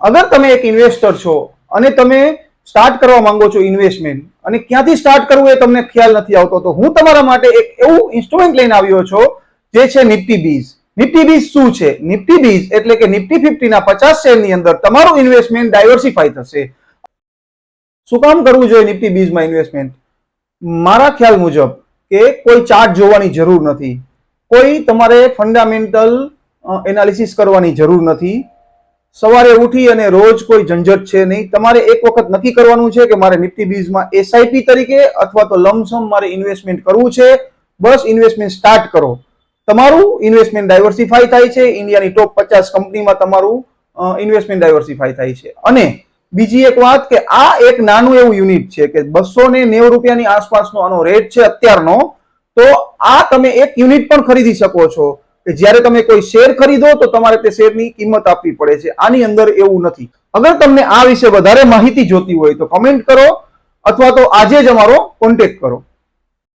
અગર તમે એક ઇન્વેસ્ટર છો અને તમે સ્ટાર્ટ કરવા માંગો છો ઇન્વેસ્ટમેન્ટ અને ક્યાંથી સ્ટાર્ટ કરવું એ તમને ખ્યાલ નથી આવતો, તો હું તમારા માટે એક એવું ઇન્સ્ટ્રુમેન્ટ લઈને આવ્યો છું જે છે નિફ્ટી બીઝ. નિફ્ટી બીઝ શું છે? નિફ્ટી બીઝ એટલે કે નિફ્ટી 50 ના 50 શેરની અંદર તમારું ઇન્વેસ્ટમેન્ટ ડાયવર્સિફાઈ થશે. શું કામ કરવું જોઈએ નિફ્ટી બીઝમાં ઇન્વેસ્ટમેન્ટ? મારા ખ્યાલ મુજબ કે કોઈ ચાર્ટ જોવાની જરૂર નથી, કોઈ તમારે ફંડામેન્ટલ એનાલિસિસ કરવાની જરૂર નથી. સવારે ઉઠી અને રોજ કોઈ ઝંઝટ છે નહીં. તમારે એક વખત નક્કી કરવાનું છે કે મારે નિફ્ટી બીઝમાં એસઆઈપી તરીકે અથવા તો લમસમ મારે ઇન્વેસ્ટમેન્ટ કરવું છે. બસ ઇન્વેસ્ટમેન્ટ સ્ટાર્ટ કરો. તમારું ઇન્વેસ્ટમેન્ટ ડાયવર્સિફાઈ થાય છે. ઇન્ડિયાની ટોપ 50 કંપનીમાં તમારું ઇન્વેસ્ટમેન્ટ ડાયવર્સિફાઈ થાય છે. અને બીજી એક વાત કે આ એક નાનું એવું યુનિટ છે કે 290 રૂપિયાની આસપાસનો આનો રેટ છે અત્યારનો. તો આ તમે એક યુનિટ પણ ખરીદી શકો છો કે જ્યારે તમે કોઈ શેર ખરીદો તો તમારે તે શેરની કિંમત આપવી પડે છે. આની અંદર એવું નથી. અગર તમને આ વિશે વધારે માહિતી જોતી હોય તો કમેન્ટ કરો અથવા તો આજે જ અમારો કોન્ટેક્ટ કરો.